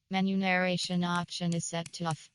Menu narration option is set to off.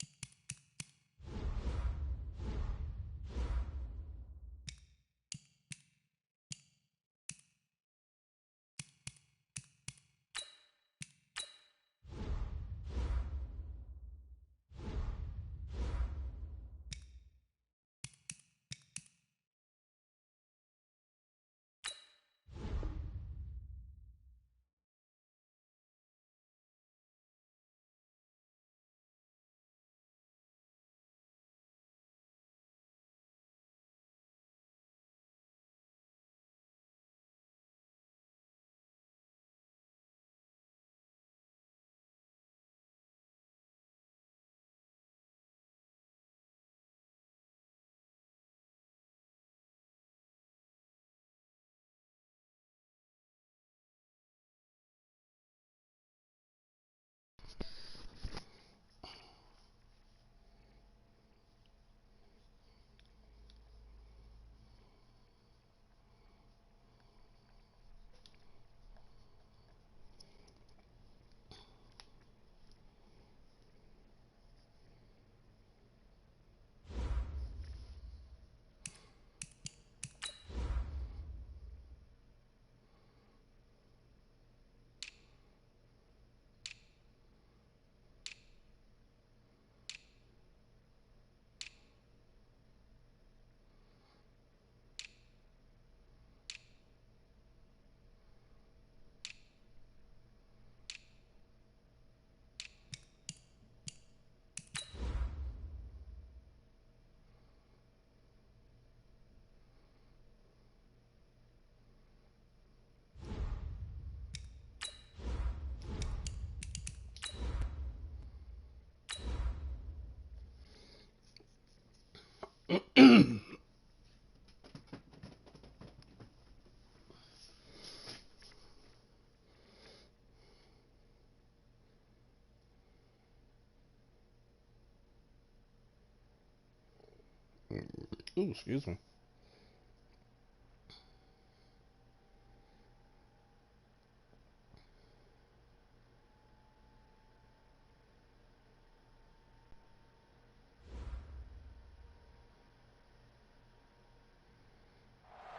Ooh, excuse me.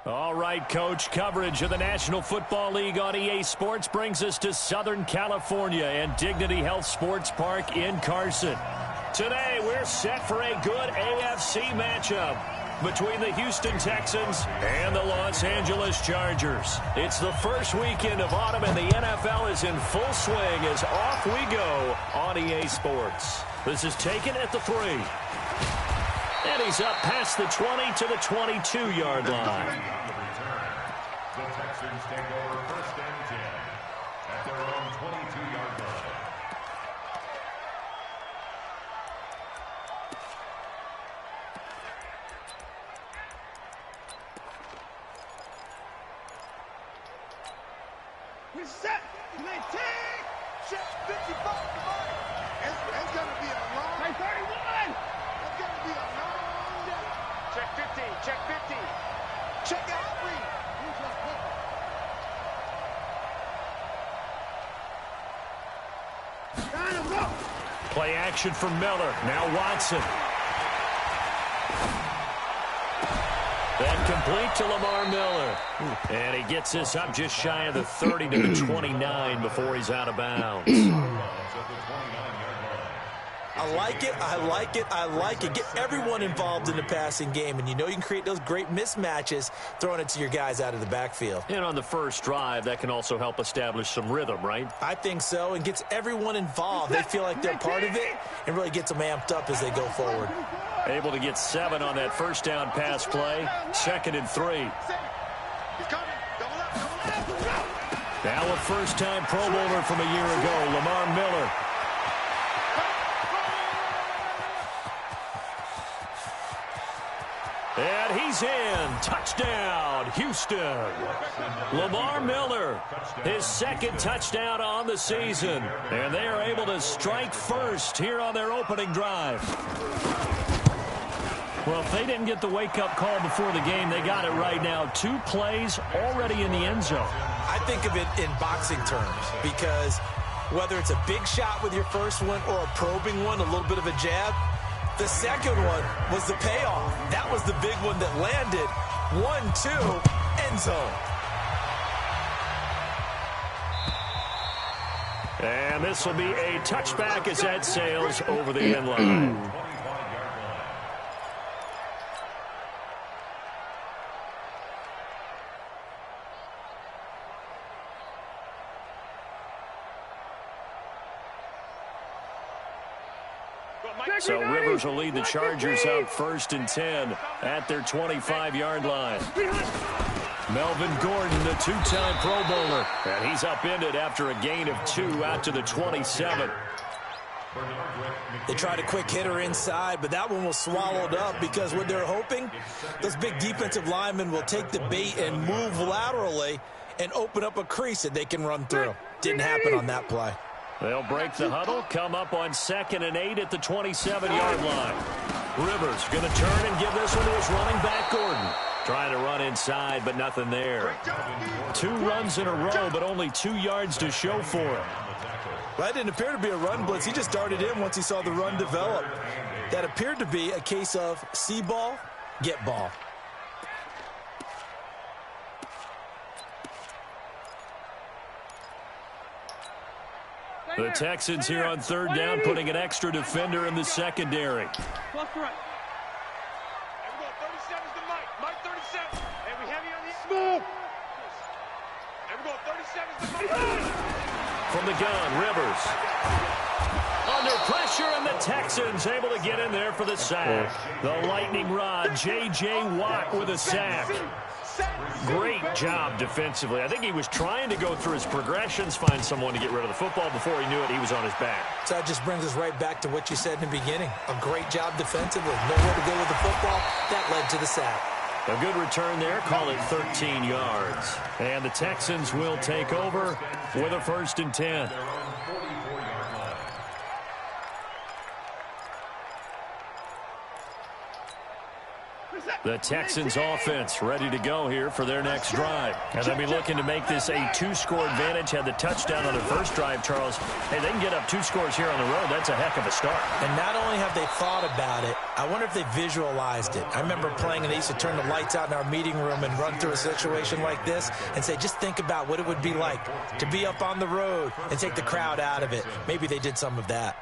All right, Coach, coverage of the National Football League on EA Sports brings us to Southern California and Dignity Health Sports Park in Carson. Today, we're set for a good AFC matchup between the Houston Texans and the Los Angeles Chargers. It's the first weekend of autumn, and the NFL is in full swing as off we go on EA Sports. This is taken at the 3. And he's up past the 20 to the 22-yard line. The Texans take over first and 10 at their own 22-yard line. We set, maintain, check 55 to body. It's going to be a long, 31. It's going to be a long day. Check 50, check 50. Check out Reed. Play action from Miller. Now Watson. Then complete to Lamar Miller. And he gets this up just shy of the 30 to the 29 before he's out of bounds. I like it, I like it, I like it. Get everyone involved in the passing game, and you know you can create those great mismatches throwing it to your guys out of the backfield. And on the first drive, that can also help establish some rhythm, right? I think so, and gets everyone involved. They feel like they're part of it and really gets them amped up as they go forward. Able to get 7 on that first down pass play. 2nd and 3. Now a first-time Pro Bowler from a year ago, Lamar Miller. And he's in. Touchdown, Houston. Lamar Miller, his 2nd touchdown on the season. And they are able to strike first here on their opening drive. Well, if they didn't get the wake-up call before the game, they got it right now. 2 plays already in the end zone. I think of it in boxing terms because Whether it's a big shot with your first one or a probing one, a little bit of a jab, the second one was the payoff. That was the big one that landed. 1-2, end zone. And this will be a touchback as that sails over the end line. So Rivers will lead the Chargers up 1st and 10 at their 25-yard line. Melvin Gordon, the two-time Pro Bowler, and he's upended after a gain of 2 out to the 27. They tried a quick hitter inside, but that one was swallowed up because what they're hoping, those big defensive linemen will take the bait and move laterally and open up a crease that they can run through. Didn't happen on that play. They'll break the huddle, come up on 2nd and 8 at the 27-yard line. Rivers going to turn and give this one to his running back, Gordon. Trying to run inside, but nothing there. 2 runs in a row, but only 2 yards to show for him. Well, that didn't appear to be a run blitz. He just darted in once he saw the run develop. That appeared to be a case of see ball, get ball. The Texans here on 3rd down, putting an extra defender in the secondary. From the gun, Rivers. Under pressure, and the Texans able to get in there for the sack. The lightning rod, J.J. Watt with a sack. Great job defensively. I think he was trying to go through his progressions, find someone to get rid of the football. Before he knew it, he was on his back. So that just brings us right back to what you said in the beginning. A great job defensively. Nowhere to go with the football. That led to the sack. A good return there. Call it 13 yards. And the Texans will take over with a 1st and 10. The Texans offense ready to go here for their next drive. And they'll be looking to make this a 2-score advantage. Had the touchdown on their first drive, Charles. Hey, they can get up 2 scores here on the road. That's a heck of a start. And not only have they thought about it, I wonder if they visualized it. I remember playing and they used to turn the lights out in our meeting room and run through a situation like this and say, just think about what it would be like to be up on the road and take the crowd out of it. Maybe they did some of that.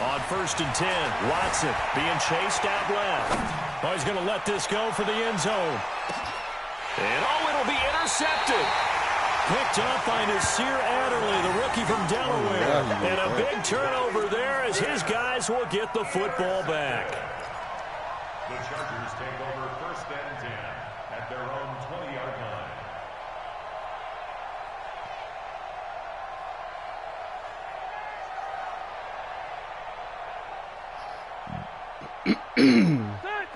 On 1st and 10, Watson being chased out left. Oh, he's going to let this go for the end zone. And, it'll be intercepted. Picked up by Nasir Adderley, the rookie from Delaware. And a big turnover there as his guys will get the football back. The Chargers take over 1st and 10 at their own 20-yard line.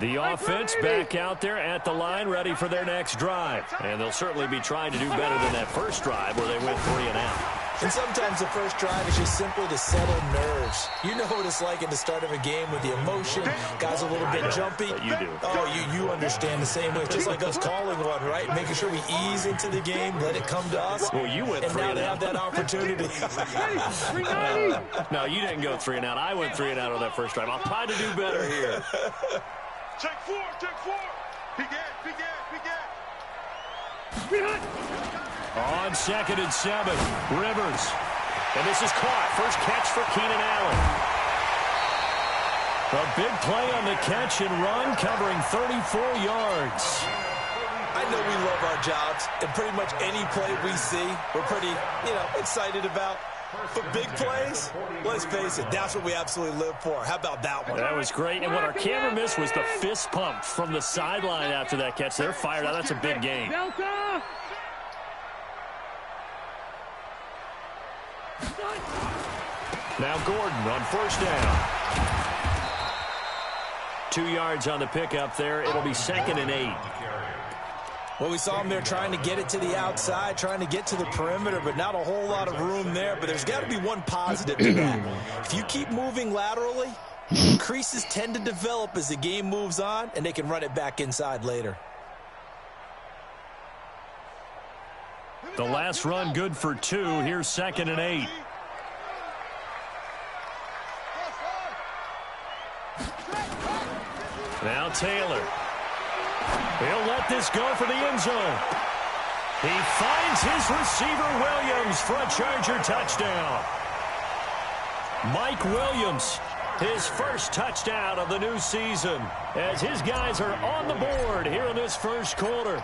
The offense back out there at the line, ready for their next drive. And they'll certainly be trying to do better than that first drive where they went 3 and out. And sometimes the first drive is just simply to settle nerves. You know what it's like at the start of a game with the emotion. Guys a little bit jumpy. But you do. Oh, you understand the same way. It's just like us calling one, right? Making sure we ease into the game, let it come to us. Well, you went 3 and and now out. they have that opportunity. No, you didn't go 3 and out. I went 3 and out on that first drive. I'll try to do better here. Check 4, check 4. Begin. On 2nd and 7, Rivers. And this is caught. First catch for Keenan Allen. A big play on the catch and run, covering 34 yards. I know we love our jobs, and pretty much any play we see, we're pretty, excited about. But big plays, let's face it, that's what we absolutely live for. How about that one? That was great. And what our camera missed was the fist pump from the sideline after that catch. They're fired out. That's a big game. Now Gordon on 1st down. 2 yards on the pickup there. It'll be 2nd and 8. Well, we saw him there trying to get it to the outside, trying to get to the perimeter, but not a whole lot of room there. But there's got to be one positive to that. If you keep moving laterally, creases tend to develop as the game moves on, and they can run it back inside later. The last run good for 2. Here's 2nd and 8. Now Taylor. He'll let this go for the end zone. He finds his receiver Williams for a Charger touchdown. Mike Williams, his first touchdown of the new season, as his guys are on the board here in this first quarter.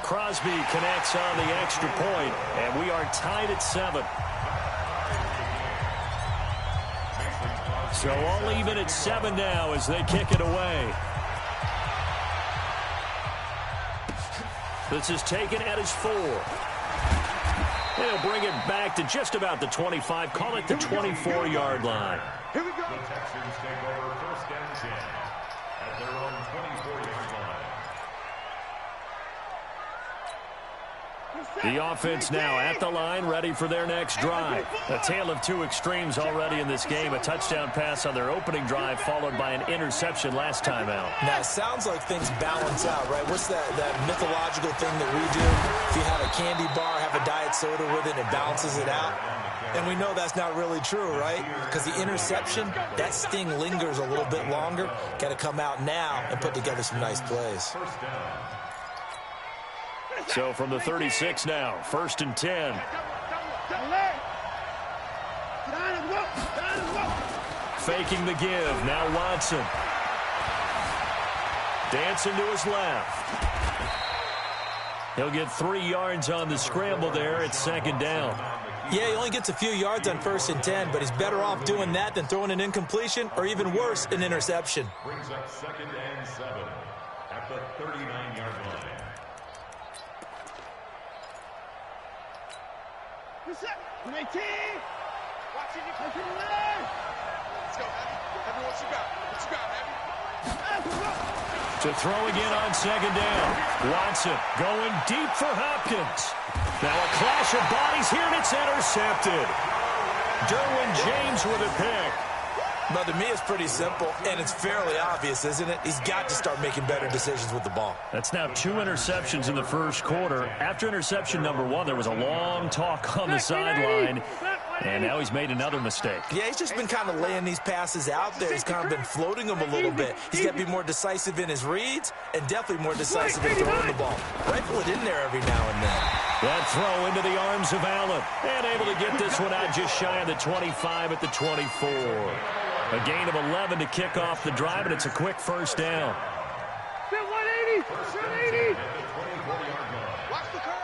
Crosby connects on the extra point, and we are tied at 7. So all even at 7 now as they kick it away. This is taken at his 4. They'll bring it back to just about the 25. Call it the 24-yard line. Here we go. The Texans take over 1st and 10 at their own 24-yard line. The offense now at the line, ready for their next drive. A tale of 2 extremes already in this game. A touchdown pass on their opening drive, followed by an interception last time out. Now, it sounds like things balance out, right? What's that mythological thing that we do? If you have a candy bar, have a diet soda with it, it balances it out. And we know that's not really true, right? Because the interception, that sting lingers a little bit longer. Got to come out now and put together some nice plays. So from the 36 now, 1st and 10. Faking the give. Now Watson. Dancing to his left. He'll get 3 yards on the scramble there. It's 2nd down. Yeah, he only gets a few yards on 1st and 10, but he's better off doing that than throwing an incompletion or even worse, an interception. Brings up 2nd and 7 at the 39-yard line. Let's go, Abby, what you got? What you got, Abby? To throw again on 2nd down. Watson going deep for Hopkins. Now a clash of bodies here, and it's intercepted. Derwin James with a pick. But to me, it's pretty simple, and it's fairly obvious, isn't it? He's got to start making better decisions with the ball. That's now 2 interceptions in the first quarter. After interception number 1, there was a long talk on the sideline, and now he's made another mistake. Yeah, he's just been kind of laying these passes out there. He's kind of been floating them a little bit. He's got to be more decisive in his reads and definitely more decisive in throwing the ball. Rifle it in there every now and then. That throw into the arms of Allen, and able to get this one out just shy of the 25 at the 24. A gain of 11 to kick off the drive, and it's a quick 1st down. 180! 180! Watch the curl!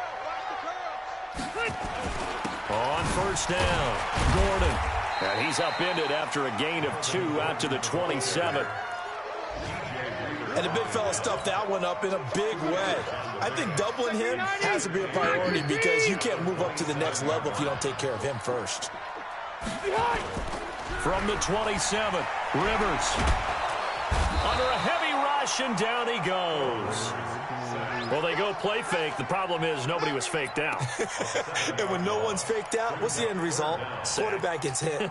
On 1st down, Gordon. And he's upended after a gain of 2 out to the 27. And the big fella stuffed that one up in a big way. I think doubling him has to be a priority because you can't move up to the next level if you don't take care of him first. From the 27, Rivers. Under a heavy rush, and down he goes. Well, they go play fake. The problem is nobody was faked out. And when no one's faked out, what's the end result? Quarterback gets hit.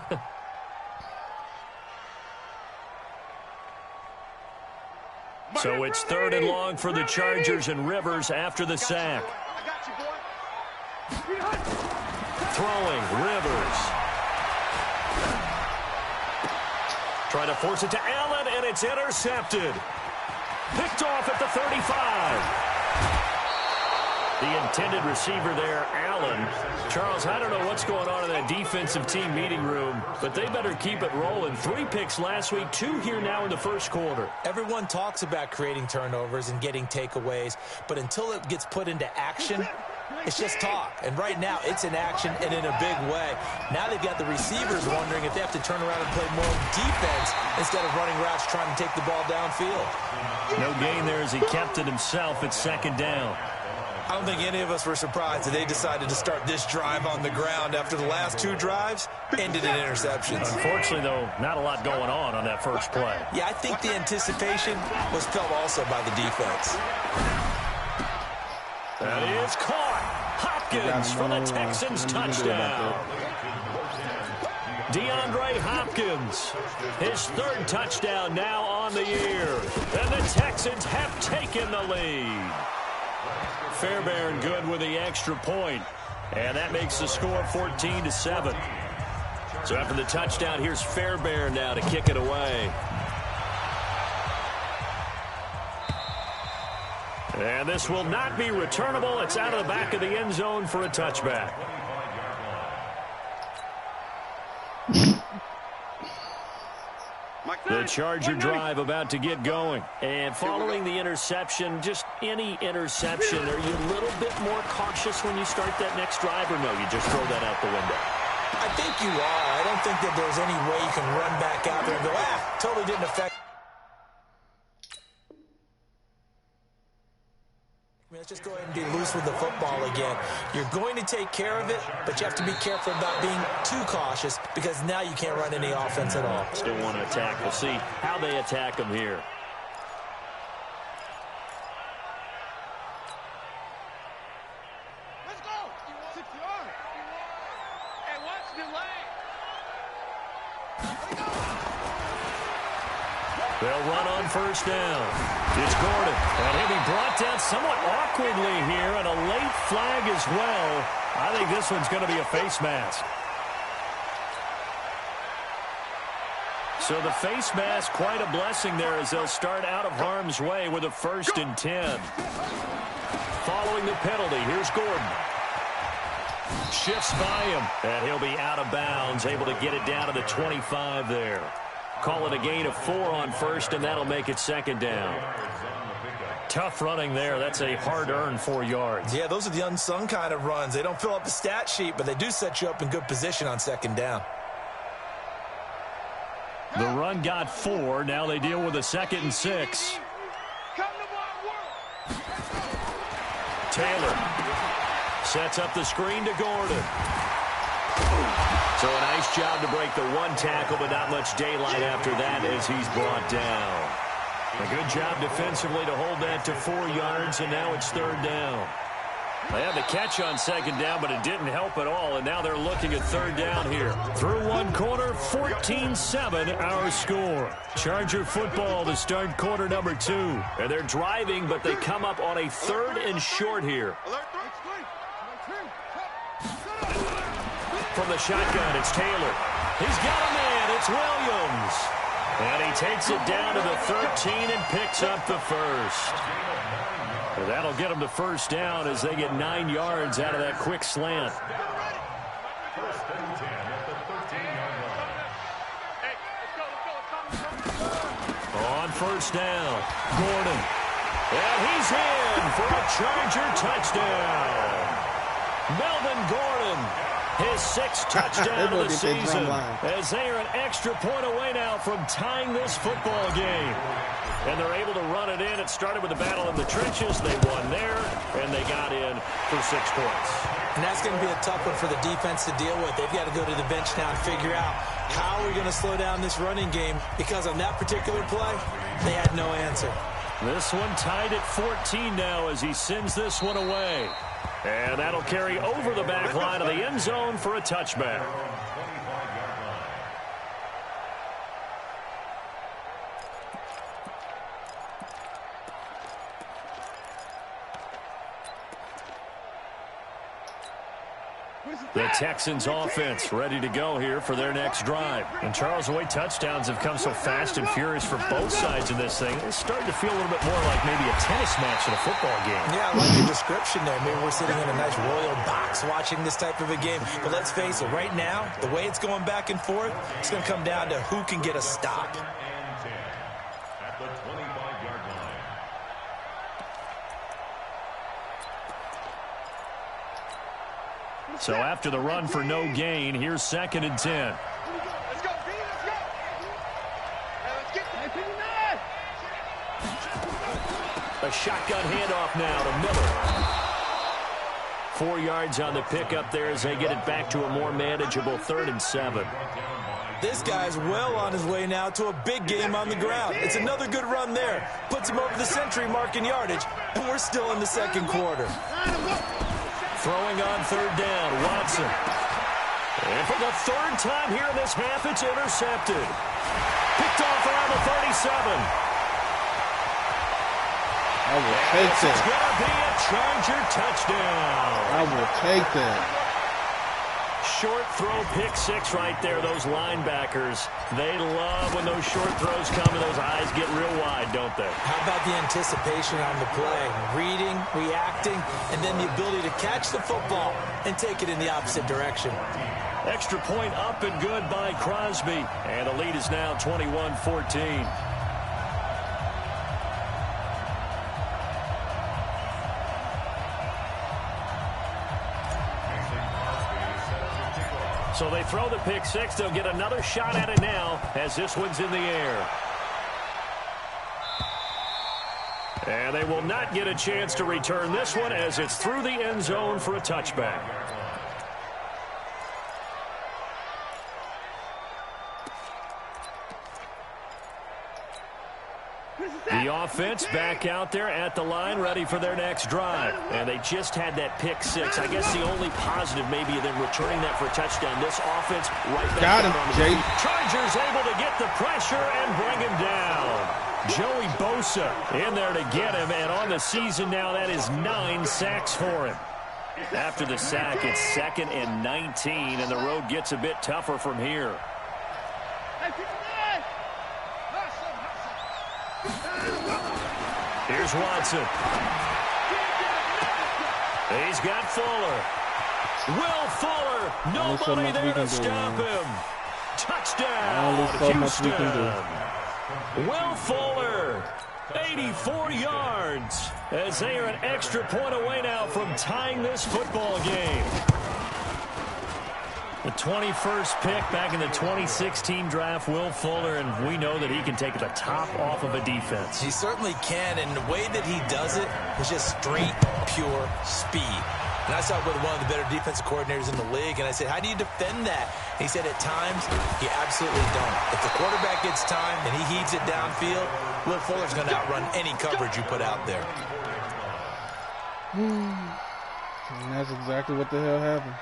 So it's 3rd and long for the Chargers, and Rivers after the sack. Throwing, Rivers. Trying to force it to Allen, and it's intercepted. Picked off at the 35. The intended receiver there, Allen. Charles, I don't know what's going on in that defensive team meeting room, but they better keep it rolling. 3 picks last week, 2 here now in the first quarter. Everyone talks about creating turnovers and getting takeaways, but until it gets put into action, it's just talk. And right now, it's in action and in a big way. Now they've got the receivers wondering if they have to turn around and play more defense instead of running routes trying to take the ball downfield. No gain there as he kept it himself at 2nd down. I don't think any of us were surprised that they decided to start this drive on the ground after the last 2 drives ended in interceptions. Unfortunately, though, not a lot going on that first play. Yeah, I think the anticipation was felt also by the defense. That is caught. Hopkins for the Texans touchdown. DeAndre Hopkins, his 3rd touchdown now on the year. And the Texans have taken the lead. Fairbairn good with the extra point. And that makes the score 14-7. So after the touchdown, here's Fairbairn now to kick it away. And this will not be returnable. It's out of the back of the end zone for a touchback. The Charger drive about to get going. And following the interception, just any interception, are you a little bit more cautious when you start that next drive, or no, you just throw that out the window? I think you are. I don't think that there's any way you can run back out there and go, totally didn't affect. Let's just go ahead and be loose with the football again. You're going to take care of it, but you have to be careful about being too cautious because now you can't run any offense at all. Still want to attack. We'll see how they attack them here. Let's go. 6 yards. Hey, watch the lane. They'll run on first down. It's Gordon. And he'll be brought down somewhat awkwardly here, and a late flag as well. I think this one's going to be a face mask. So the face mask, quite a blessing there as they'll start out of harm's way with a 1st and 10. Following the penalty, here's Gordon. Shifts by him, and he'll be out of bounds, able to get it down to the 25 there. Call it a gain of 4 on first, and that'll make it 2nd down. Tough running there. That's a hard-earned 4 yards. Yeah, those are the unsung kind of runs. They don't fill up the stat sheet, but they do set you up in good position on 2nd down. The run got 4. Now they deal with a 2nd and 6. Taylor sets up the screen to Gordon. So a nice job to break the 1 tackle, but not much daylight after that as he's brought down. A good job defensively to hold that to 4 yards, and now it's 3rd down. They had the catch on 2nd down, but it didn't help at all, and now they're looking at 3rd down here. Through 1 quarter, 14-7 our score. Charger football to start quarter number 2. And they're driving, but they come up on a 3rd and short here. From the shotgun, it's Taylor. He's got a man. It's Williams. And he takes it down to the 13 and picks up the 1st. And that'll get them to 1st down as they get 9 yards out of that quick slant. 1st and 10 at the 13-yard line. On 1st down, Gordon. And he's in for a Charger touchdown. Melvin Gordon. His 6th touchdown of the season as they are an extra point away now from tying this football game. And they're able to run it in. It started with the battle in the trenches. They won there, and they got in for 6 points. And that's going to be a tough one for the defense to deal with. They've got to go to the bench now and figure out how we're going to slow down this running game because on that particular play, they had no answer. This one tied at 14 now as he sends this one away. And that'll carry over the back line of the end zone for a touchback. The Texans offense ready to go here for their next drive. And Charles, the way touchdowns have come so fast and furious for both sides of this thing, it's starting to feel a little bit more like maybe a tennis match in a football game. Yeah, I like your description there. Maybe we're sitting in a nice royal box watching this type of a game. But let's face it, right now, the way it's going back and forth, it's going to come down to who can get a stop. At the 25-yard line. So after the run for no gain, here's 2nd and 10. Let's go, B, let's go. Hey, let's get A shotgun handoff now to Miller. 4 yards on the pickup there as they get it back to a more manageable 3rd and 7. This guy's well on his way now to a big game on the ground. It's another good run there. Puts him over the century mark in yardage, and we're still in the second quarter. Throwing on 3rd down, Watson. And for the 3rd time here in this half, it's intercepted. Picked off around the 37. I will take that. It's going to be a Charger touchdown. I will take that. Short throw, pick 6 right there. Those linebackers, they love when those short throws come and those eyes get real wide, don't they? How about the anticipation on the play? Reading, reacting, and then the ability to catch the football and take it in the opposite direction. Extra point up and good by Crosby. And the lead is now 21-14. So they throw the pick 6. They'll get another shot at it now as this one's in the air. And they will not get a chance to return this one as it's through the end zone for a touchback. The offense back out there at the line, ready for their next drive. And they just had that pick 6. I guess the only positive maybe of them returning that for a touchdown. This offense right back got him, on the Jay. Chargers able to get the pressure and bring him down. Joey Bosa in there to get him. And on the season now, that is 9 sacks for him. After the sack, it's 2nd and 19, and the road gets a bit tougher from here. Here's Watson. He's got Fuller. Will Fuller. Nobody there to stop him. Touchdown, Houston. Will Fuller. 84 yards as they are an extra point away now from tying this football game. The 21st pick back in the 2016 draft, Will Fuller, and we know that he can take the top off of a defense. He certainly can, and the way that he does it is just straight, pure speed. And I saw it with one of the better defensive coordinators in the league, and I said, how do you defend that? And he said, at times, you absolutely don't. If the quarterback gets time and he heaves it downfield, Will Fuller's going to outrun any coverage you put out there. And that's exactly what the hell happened.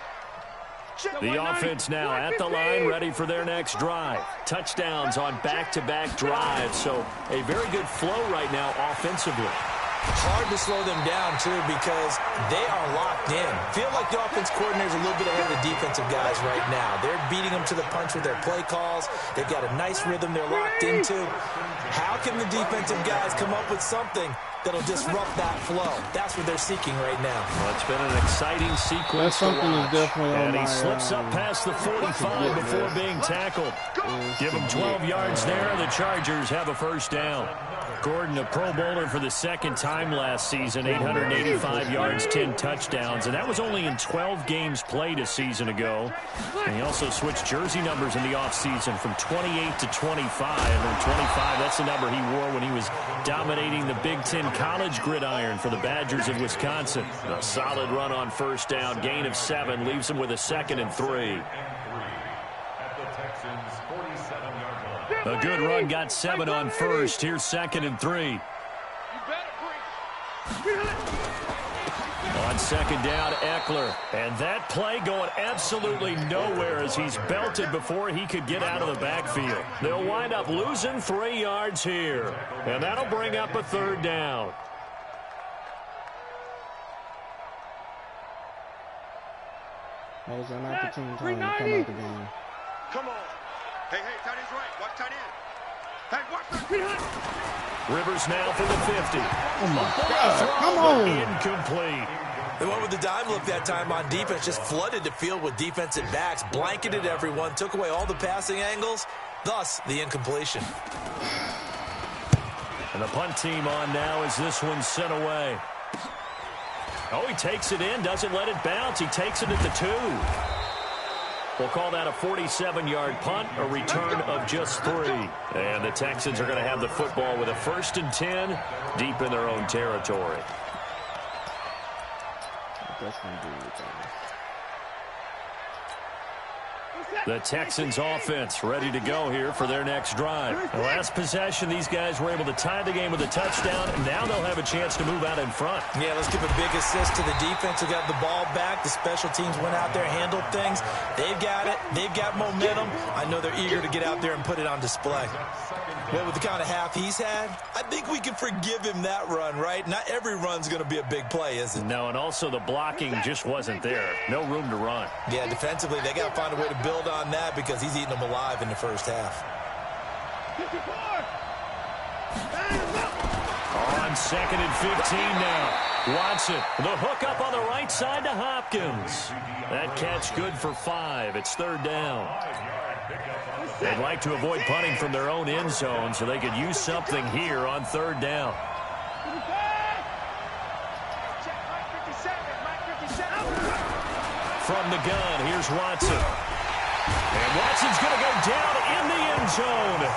The offense now at the line, ready for their next drive. Touchdowns on back-to-back drives, so a very good flow right now offensively. Hard to slow them down, too, because they are locked in. Feel like the offense coordinator's a little bit ahead of the defensive guys right now. They're beating them to the punch with their play calls. They've got a nice rhythm they're locked into. How can the defensive guys come up with something that'll disrupt that flow? That's what they're seeking right now. Well, it's been an exciting sequence to watch. And he slips up past the 45 before being tackled. Give him 12 yards there. The Chargers have a first down. Gordon, a Pro Bowler for the 2nd time last season, 885 yards, 10 touchdowns, and that was only in 12 games played a season ago. And he also switched jersey numbers in the offseason from 28 to 25. And 25, that's the number he wore when he was dominating the Big Ten college gridiron for the Badgers of Wisconsin. A solid run on first down, gain of 7, leaves him with a 2nd and 3. A good run, got 7 on first. Here's 2nd and 3. On 2nd down, Eckler. And that play going absolutely nowhere as he's belted before he could get out of the backfield. They'll wind up losing 3 yards here. And that'll bring up a 3rd down. That was an opportune time to come out the game. Come on. Hey, tight end's right. Watch tight end. Hey, watch the Rivers now for the 50. Oh, my God. Come on. Incomplete. The one with the dime look that time on defense just flooded the field with defensive backs, blanketed everyone, took away all the passing angles, thus the incompletion. And the punt team on now as this one's sent away. Oh, he takes it in, doesn't let it bounce. He takes it at the 2. We'll call that a 47-yard punt, a return of just 3. And the Texans are going to have the football with a 1st and 10 deep in their own territory. freshman dude. The Texans offense ready to go here for their next drive. The last possession, these guys were able to tie the game with a touchdown, and now they'll have a chance to move out in front. Yeah, let's give a big assist to the defense who got the ball back. The special teams went out there, handled things. They've got it. They've got momentum. I know they're eager to get out there and put it on display. Well, with the kind of half he's had, I think we can forgive him that run, right? Not every run's going to be a big play, is it? No, and also the blocking just wasn't there. No room to run. Yeah, defensively, they got to find a way to build on that because he's eating them alive in the first half. On 2nd and 15 now. Watson, the hook up on the right side to Hopkins. That catch good for 5. It's 3rd down. They'd like to avoid punting from their own end zone so they could use something here on 3rd down. From the gun, here's Watson. And Watson's going to go down in the end zone.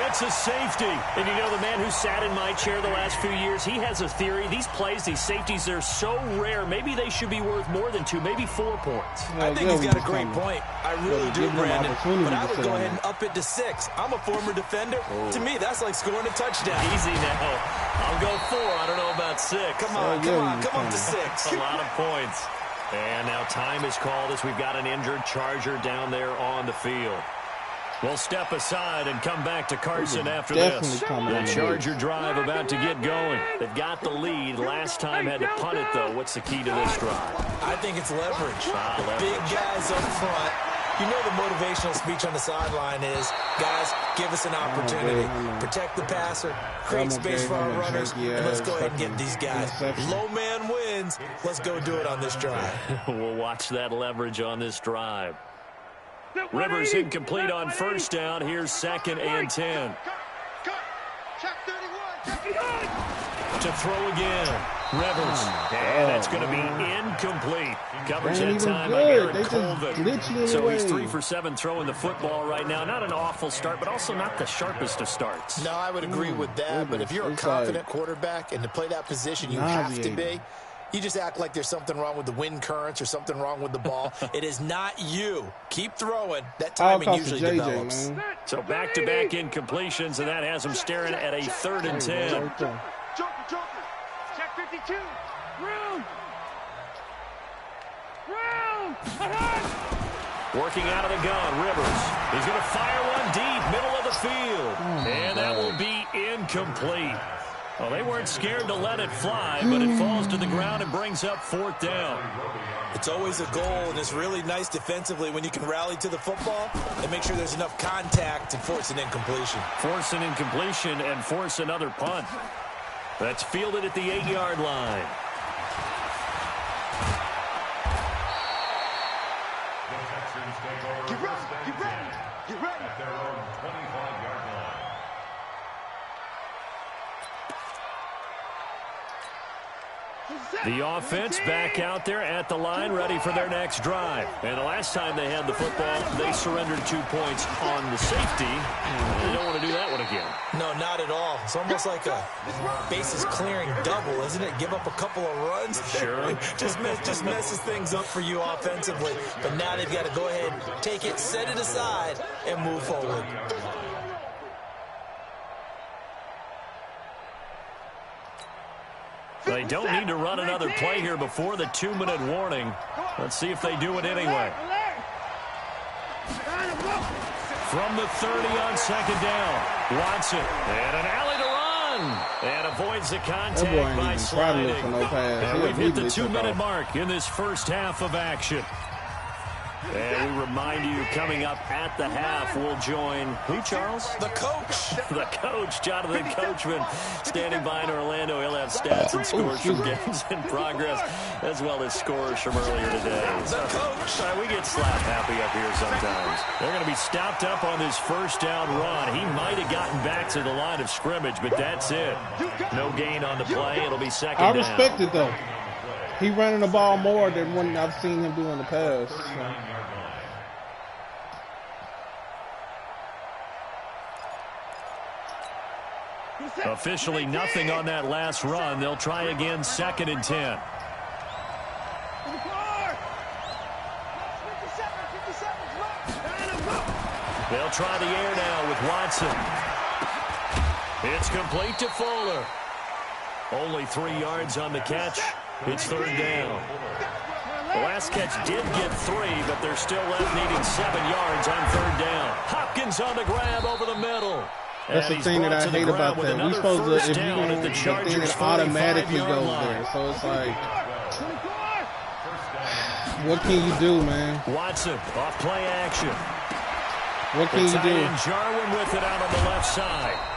It's a safety. And you know, the man who sat in my chair the last few years, he has a theory. These plays, these safeties, they're so rare. Maybe they should be worth more than 2, maybe 4 points. I think he's got a great point. I really do, Brandon. But I would go ahead and up it to 6. I'm a former defender. To me, that's like scoring a touchdown. Easy now. I'll go 4. I don't know about 6. Come up to 6. A lot of points. And now time is called as we've got an injured Charger down there on the field. We'll step aside and come back to Carson after this. The Charger drive about to get going. They've got the lead. Last time had to punt it, though. What's the key to this drive? I think it's leverage. Big guys up front. You know the motivational speech on the sideline is, guys, give us an opportunity. Protect the passer, create space for our runners, and let's go ahead and get these guys. Low man wins. Let's go do it on this drive. We'll watch that leverage on this drive. Rivers incomplete on 1st down. Here's 2nd and 10. To throw again. Rivers. And that's going to be incomplete. Coverage that time by Eric Colvin. So he's 3 for 7 throwing the football right now. Not an awful start, but also not the sharpest of starts. No, I would agree with that. But if you're a confident quarterback and to play that position, you have to be. You just act like there's something wrong with the wind currents or something wrong with the ball. It is not you. Keep throwing. That timing usually develops. So back-to-back incompletions, and that has him staring at a 3rd and 10. Check 52. Room. Working out of the gun, Rivers. He's going to fire one deep, middle of the field. And that will be incomplete. Well, they weren't scared to let it fly, but it falls to the ground and brings up 4th down. It's always a goal, and it's really nice defensively when you can rally to the football and make sure there's enough contact to force an incompletion. Force an incompletion and force another punt. That's fielded at the 8-yard line. Get ready, get ready, get ready. At their own 25-yard line. The offense back out there at the line, ready for their next drive. And the last time they had the football, they surrendered 2 points on the safety. They don't want to do that one again. No, not at all. It's almost like a bases clearing double, isn't it? Give up a couple of runs. Sure. just messes things up for you offensively. But now they've got to go ahead, take it, set it aside, and move forward. They don't need to run another play here before the 2-minute warning. Let's see if they do it anyway. From the 30 on 2nd down. Watson. And an alley to run. And avoids the contact by sliding. And we've hit the 2-minute mark in this first half of action. And we remind you, coming up at the half, we'll join who, Charles? The coach. The coach, Jonathan Coachman, standing by in Orlando. He'll have stats and scores from games in progress, as well as scores from earlier today. The coach. We get slap happy up here sometimes. They're going to be stopped up on this 1st down run. He might have gotten back to the line of scrimmage, but that's it. No gain on the play. It'll be 2nd down. I respect it, though. He running the ball more than what I've seen him do in the past. So. Officially nothing on that last run. They'll try again 2nd and 10. They'll try the air now with Watson. It's complete to Fuller. Only 3 yards on the catch. It's third down. The last catch did get 3, but they're still left needing 7 yards on third down. Hopkins on the grab over the middle. That's the thing that I hate about that. We're supposed to, if you're going to, then it automatically goes there. So it's like, what can you do, man? Watson off play action. What can you do? Jarwin with it out on the left side.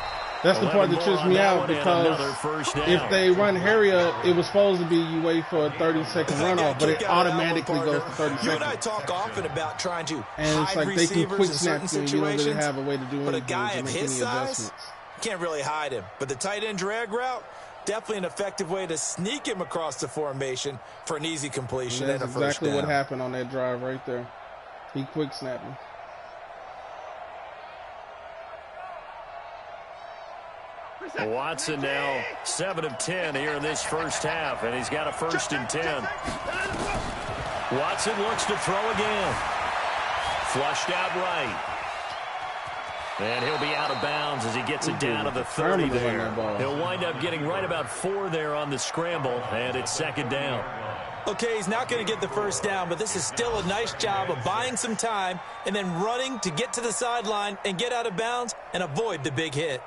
That's the part that trips me out, because if they run Harry up, it was supposed to be you wait for a 30-second runoff, but it automatically goes to 30 seconds. You and I talk often about trying to and it's like they can quick snap you, and you don't really have a way to do but anything a guy to of make his any size, adjustments. Can't really hide him. But the tight end drag route, definitely an effective way to sneak him across the formation for an easy completion and a first down. That's exactly what happened on that drive right there. He quick snapped him. Watson now 7 of 10 here in this first half, and he's got a 1st and 10. Watson looks to throw again. Flushed out right. And he'll be out of bounds as he gets it down to the 30 there. He'll wind up getting right about 4 there on the scramble, and it's second down. Okay, he's not going to get the first down, but this is still a nice job of buying some time and then running to get to the sideline and get out of bounds and avoid the big hit.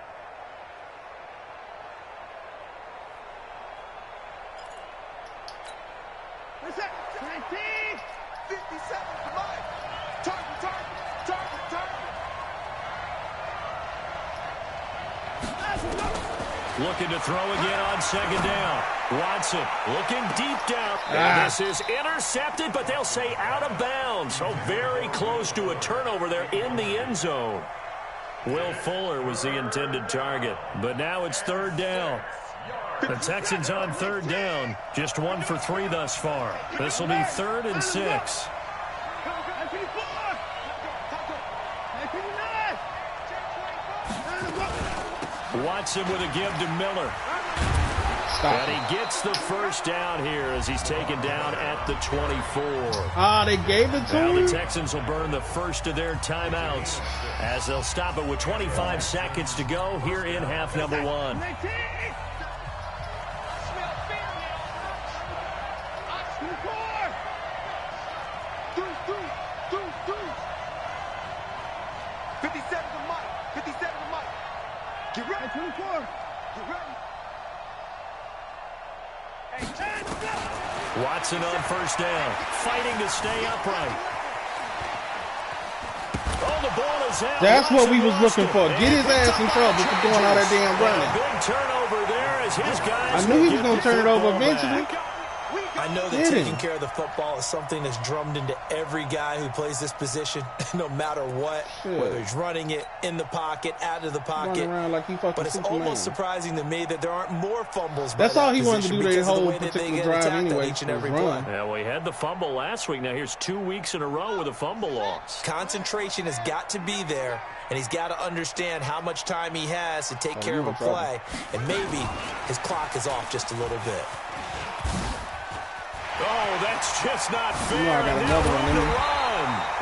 Looking to throw again on second down. Watson looking deep down. And this is intercepted, but they'll say out of bounds. So very close to a turnover there in the end zone. Will Fuller was the intended target, but now it's third down. The Texans on third down, just 1 for 3 thus far. This will be 3rd and 6. Watson with a give to Miller. And he gets the first down here as he's taken down at the 24. They gave it to him? Now the Texans will burn the first of their timeouts as they'll stop it with 25 seconds to go here in half number 1. Watson on first down, fighting to stay upright. Oh, the ball is out. That's what we was looking for. Get his ass in trouble for doing all that damn running. Big turnover there as his guys. I knew he was going to turn it over eventually. I know that taking care of the football is something that's drummed into every guy who plays this position, no matter what, whether he's running it in the pocket, out of the pocket. Like but it's almost surprising to me that there aren't more fumbles. That's all he wanted to do that whole particular drive anyway. Each and every play. Yeah, well, he had the fumble last week. Now here's 2 weeks in a row with a fumble loss. Concentration has got to be there, and he's got to understand how much time he has to take care of a play, and maybe his clock is off just a little bit. Oh, that's just not fair. I got another one in there.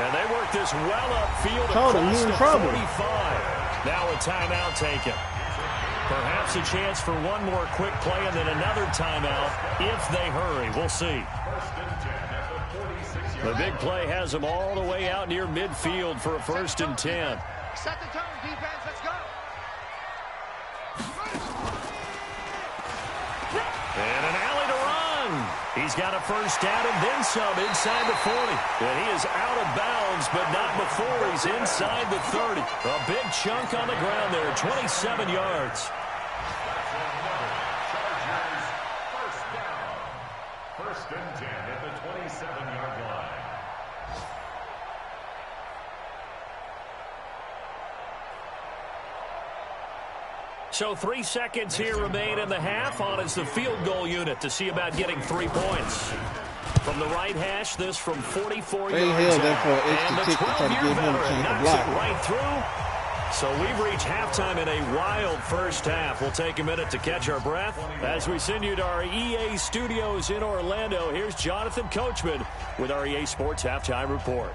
And they work this well upfield across the 45. Now a timeout taken. Perhaps a chance for one more quick play and then another timeout if they hurry. We'll see. The big play has them all the way out near midfield for a 1st and 10. Set the tone, defense. Let's go. And an alley to run. He's got a first down and then some inside the 40. And he is out of bounds, but not before he's inside the 30. A big chunk on the ground there, 27 yards. First and 10 at the 27-yard line. So 3 seconds here remain in the half. On is the field goal unit to see about getting 3 points. From the right hash, this from 44 they yards held that for an and extra the tick to try to give him a chance to block. Right through. So we've reached halftime in a wild first half. We'll take a minute to catch our breath as we send you to our EA studios in Orlando. Here's Jonathan Coachman with our EA Sports Halftime Report.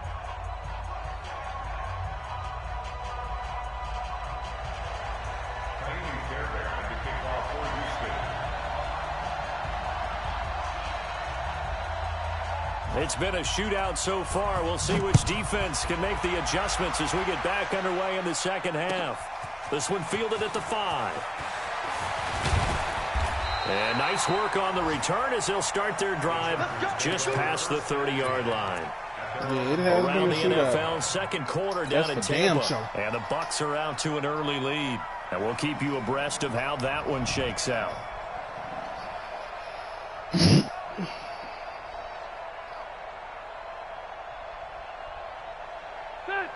It's been a shootout so far. We'll see which defense can make the adjustments as we get back underway in the second half. This one fielded at the 5. And nice work on the return as they'll start their drive just past the 30-yard line. Yeah, it has Around the been a shootout. NFL second quarter down in That's the damn Tampa. show. And the Bucs are out to an early lead. And we'll keep you abreast of how that one shakes out.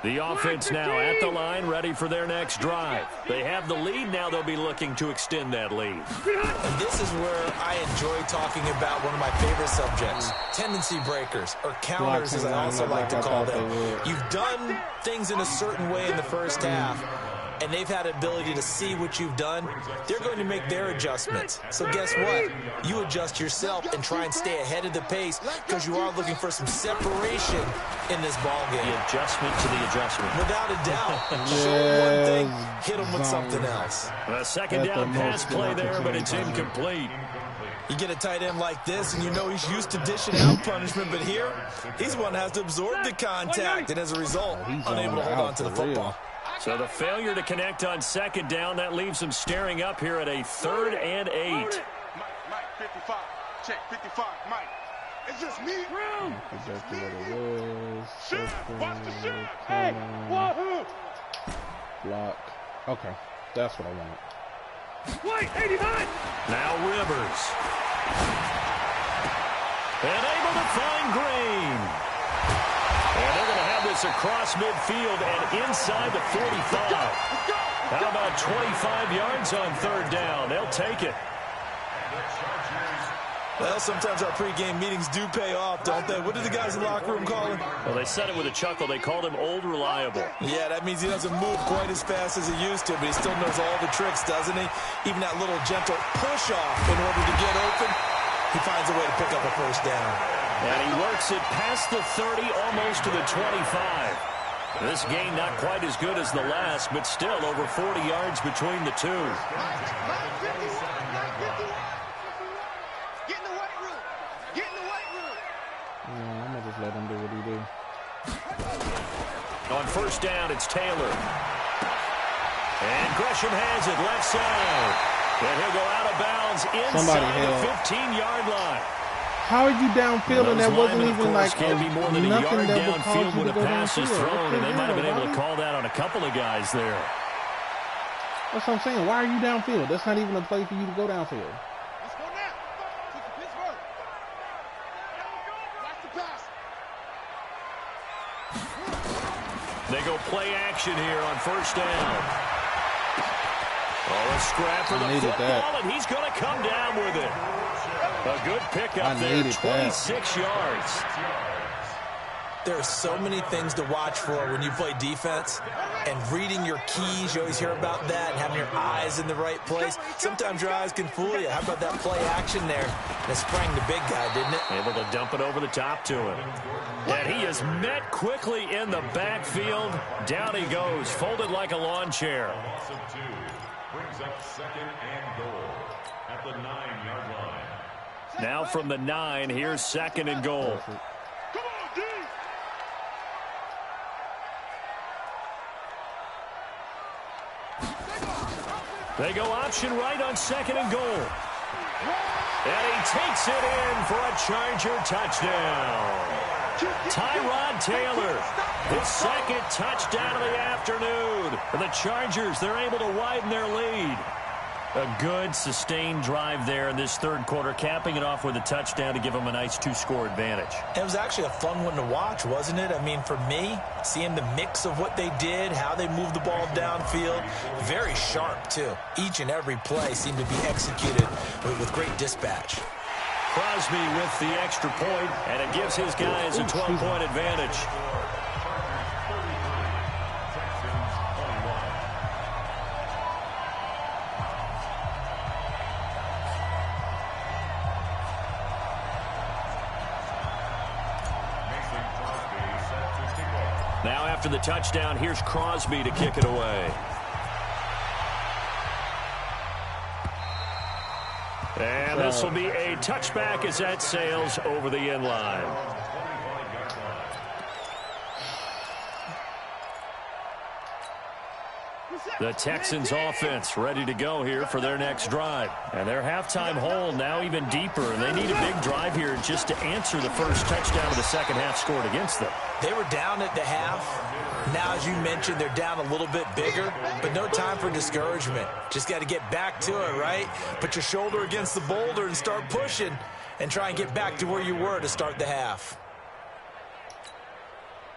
The offense now at the line, ready for their next drive. They have the lead. Now they'll be looking to extend that lead. And this is where I enjoy talking about one of my favorite subjects, tendency breakers, or counters, as I also like to call them. You've done things in a certain way in the first half, and they've had ability to see what you've done. They're going to make their adjustments. So guess what? You adjust yourself and try and stay ahead of the pace because you are looking for some separation in this ball game. The adjustment to the adjustment. Without a doubt. Show them one thing, hit them with something else. A second down pass play there, but it's incomplete. You get a tight end like this, and you know he's used to dishing out punishment, but here, he's one that has to absorb the contact, and as a result, unable to hold on to the football. So the failure to connect on second down, that leaves them staring up here at a 3rd and 8. Mike, 55. Check 55, Mike. It's just me. Exactly what it was. Shoot. Watch the shoot. Hey, wahoo. Block. Okay, that's what I wanted. Wait, 89. Now Rivers. And able to find Green. And they're going to have this across midfield and inside the 45. How about 25 yards on 3rd down? They'll take it. Well, sometimes our pregame meetings do pay off, don't they? What did the guys in the locker room call him? Well, they said it with a chuckle. They called him Old Reliable. Yeah, that means he doesn't move quite as fast as he used to, but he still knows all the tricks, doesn't he? Even that little gentle push-off in order to get open, he finds a way to pick up a first down. And he works it past the 30, almost to the 25. This game not quite as good as the last, but still over 40 yards between the two. I'm gonna just let him do what he do. On first down, it's Taylor. And Gresham has it left side. And he'll go out of bounds inside the 15-yard line. How are you downfield and that wasn't linemen, even like can't be more than a yard that would cause downfield you when to a go pass is downfield? thrown, and they might have been able to Bobby. call that on a couple of guys there. That's what I'm saying. Why are you downfield? That's not even a play for you to go downfield. Let's go now. To Pittsburgh. Watch the pass. They go play action here on first down. Oh, a scrap for the football, and he's going to come down with it. A good pickup there, 26 yards. There are so many things to watch for when you play defense, and reading your keys, you always hear about that, and having your eyes in the right place. Sometimes your eyes can fool you. How about that play action there? That sprang the big guy, didn't it? Able to dump it over the top to him. And he is met quickly in the backfield. Down he goes, folded like a lawn chair. Brings up 2nd and goal at the 9-yard line. Now from the 9, here's 2nd and goal. Come on, D. They go option right on 2nd and goal. And he takes it in for a Charger touchdown. Tyrod Taylor, his 2nd touchdown of the afternoon. For the Chargers, they're able to widen their lead. A good, sustained drive there in this 3rd quarter, capping it off with a touchdown to give them a nice 2-score advantage. It was actually a fun one to watch, wasn't it? I mean, for me, seeing the mix of what they did, how they moved the ball downfield, very sharp, too. Each and every play seemed to be executed with great dispatch. Crosby with the extra point, and it gives his guys a 12-point advantage. Now after the touchdown, here's Crosby to kick it away. And this will be a touchback as that sails over the end line. The Texans offense ready to go here for their next drive. And their halftime hole now even deeper. And they need a big drive here just to answer the first touchdown of the second half scored against them. They were down at the half. Now, as you mentioned, they're down a little bit bigger, but no time for discouragement. Just got to get back to it, right? Put your shoulder against the boulder and start pushing and try and get back to where you were to start the half.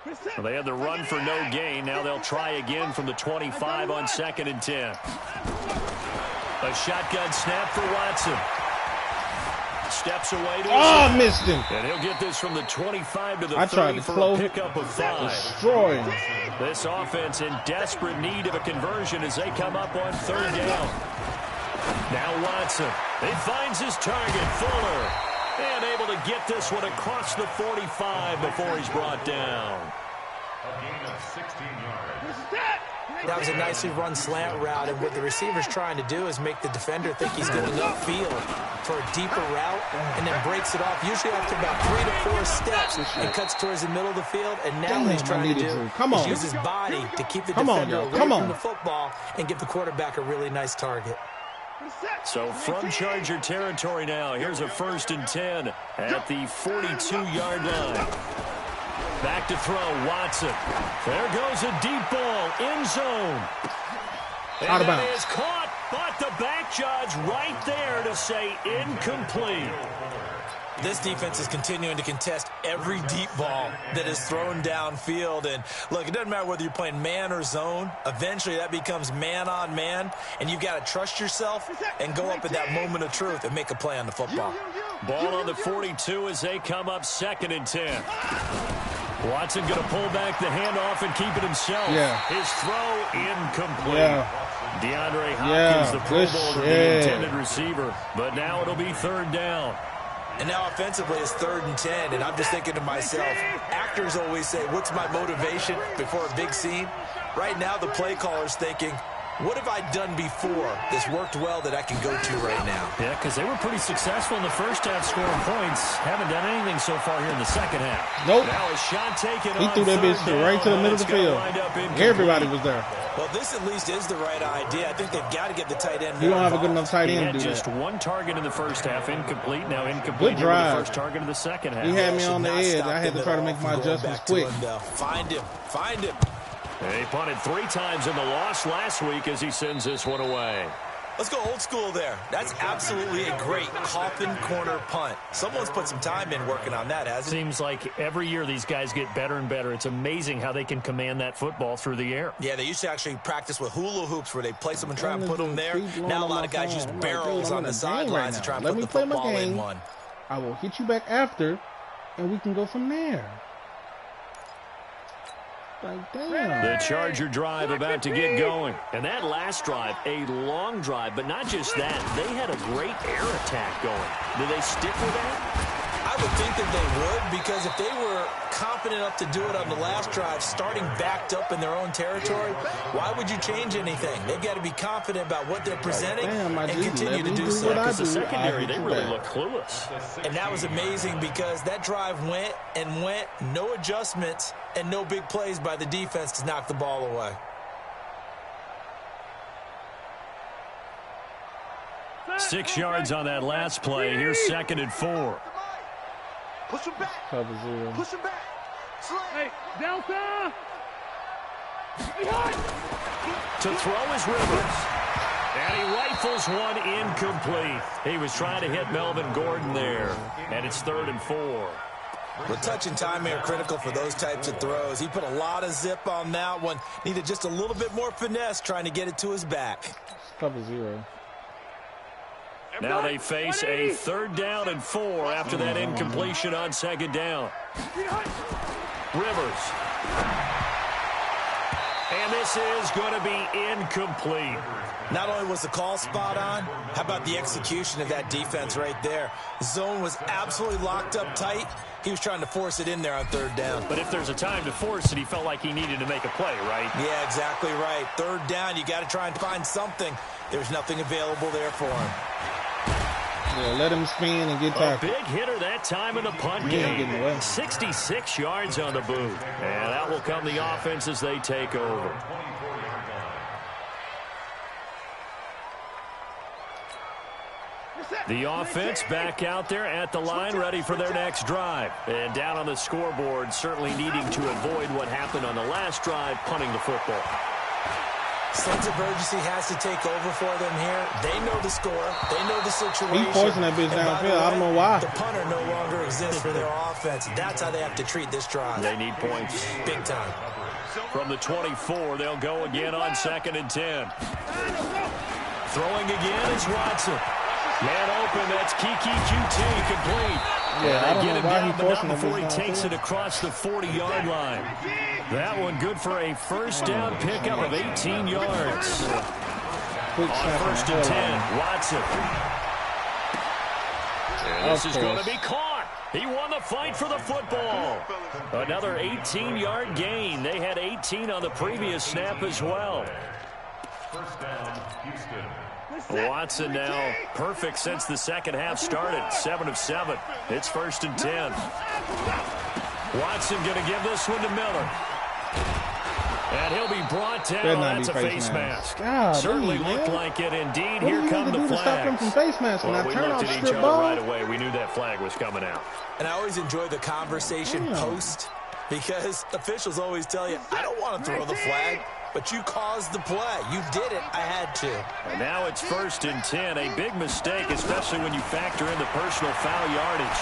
Well, they had the run for no gain. Now they'll try again from the 25 on 2nd and 10. A shotgun snap for Watson. Steps away to missed him. And he'll get this from the 25 to the 30 tried to for a pickup of 5. Destroying. This offense in desperate need of a conversion as they come up on 3rd down. Now Watson. He finds his target, Fuller. And able to get this one across the 45 before he's brought down. A gain of 16 yards. That was a nicely run slant route, and what the receiver's trying to do is make the defender think he's getting upfield for a deeper route, and then breaks it off, usually after about 3 to 4 steps, and cuts towards the middle of the field. And now what he's trying to do is use his body to keep the defender away from the football and give the quarterback a really nice target. So from Charger territory now, here's a 1st and 10 at the 42-yard line. Back to throw, Watson. There goes a deep ball, end zone. Out of bounds. It is caught, but the back judge right there to say incomplete. This defense is continuing to contest every deep ball that is thrown downfield. And look, it doesn't matter whether you're playing man or zone. Eventually that becomes man on man, and you've got to trust yourself and go up at that moment of truth and make a play on the football. Ball on the 42 as they come up 2nd and 10. Watson going to pull back the handoff and keep it himself. His throw incomplete. DeAndre Hopkins, the Pro Bowler, the intended receiver. But now it'll be 3rd down. And now offensively it's 3rd and 10, and I'm just thinking to myself, actors always say, what's my motivation before a big scene? Right now the play caller's thinking, what have I done before that's worked well that I can go to right now? Yeah, because they were pretty successful in the first half scoring points. Haven't done anything so far here in the second half. Nope. Now a shot taken He threw that bitch right to the middle of the field. Everybody was there. Well, this at least is the right idea. I think they've got to get the tight end. You don't have a good enough tight end to do just that. one target in the first half, incomplete. Now incomplete. Good drive. The first target of the second half. He had me on the edge. I had to try to make my adjustments quick. Find him. Find him. He punted 3 times in the loss last week as he sends this one away. Let's go old school there. That's absolutely a great coffin corner punt. Someone's put some time in working on that, hasn't it? Seems like every year these guys get better and better. It's amazing how they can command that football through the air. Yeah, they used to actually practice with hula hoops where they place them and try and put them there. Now a lot of guys use barrels on the sidelines to try and put the football in one. I will hit you back after, and we can go from there. Like, damn. The Charger drive about to get going. And that last drive, a long drive, but not just that. They had a great air attack going. Do they stick with that? I would think that they would, because if they were confident enough to do it on the last drive, starting backed up in their own territory, why would you change anything? They've got to be confident about what they're presenting and continue to do so. Because the secondary, they really look clueless. And that was amazing because that drive went and went, no adjustments and no big plays by the defense to knock the ball away. Six yards on that last play. Here's 2nd and 4. Push him back. Cover 0. Push him back. Hey, Delta! To throw is Rivers. And he rifles one incomplete. He was trying to hit Melvin Gordon there. And it's 3rd and 4. Well, touch and timing are critical for those types of throws. He put a lot of zip on that one. Needed just a little bit more finesse trying to get it to his back. Cover 0. Now they face a 3rd down and 4 after that incompletion on 2nd down. Rivers. And this is going to be incomplete. Not only was the call spot on, how about the execution of that defense right there? The zone was absolutely locked up tight. He was trying to force it in there on 3rd down. But if there's a time to force it, he felt like he needed to make a play, right? Yeah, exactly right. 3rd down, you got to try and find something. There's nothing available there for him. Yeah, let him spin and get A tackled. big hitter that time in the punt game. 66 yards on the boot. And that will come the offense as they take over. The offense back out there at the line, ready for their next drive. And down on the scoreboard, certainly needing to avoid what happened on the last drive, punting the football. Sense of urgency has to take over for them here. They know the score. They know the situation. He poisoned that bitch downfield. I don't know why. The punter no longer exists for their offense. That's how they have to treat this drive. They need points. Big time. From the 24, they'll go again on 2nd and 10. Throwing again is Watson. Man open, that's Kiki QT complete. Yeah, I don't get know him why down, he but not forcing him before he downfield. takes it across the 40-yard line. That one good for a first down pickup of 18 yards. Quick On snap 1st and 10, Watson. And this is going to be caught. He won the fight for the football. Another 18-yard gain. They had 18 on the previous snap as well. First down, Houston. Watson now perfect since the second half started. 7 of 7. It's 1st and 10. Watson going to give this one to Miller. And he'll be brought down. That's a face mask. Certainly looked like it indeed. Here come the flags. Well, we looked at each other right away. We knew that flag was coming out. And I always enjoy the conversation post because officials always tell you, I don't want to throw the flag. But you caused the play. You did it. I had to. And now it's 1st and 10. A big mistake, especially when you factor in the personal foul yardage.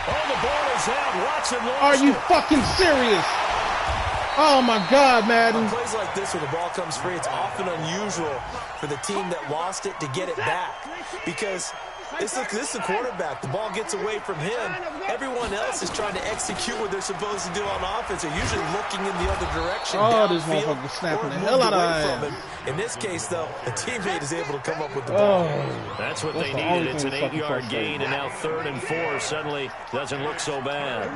Oh, the ball is out. Watson lost Are you it. fucking serious? Oh, my God, Madden. On plays like this where the ball comes free, it's often unusual for the team that lost it to get it back. Because this is the quarterback. The ball gets away from him. Everyone else is trying to execute what they're supposed to do on offense. They're usually looking in the other direction. Oh, this motherfucker snapping the hell out of him. In this case, though, a teammate is able to come up with the ball. That's what they needed. It's an 8-yard gain, and now 3rd and 4 suddenly doesn't look so bad.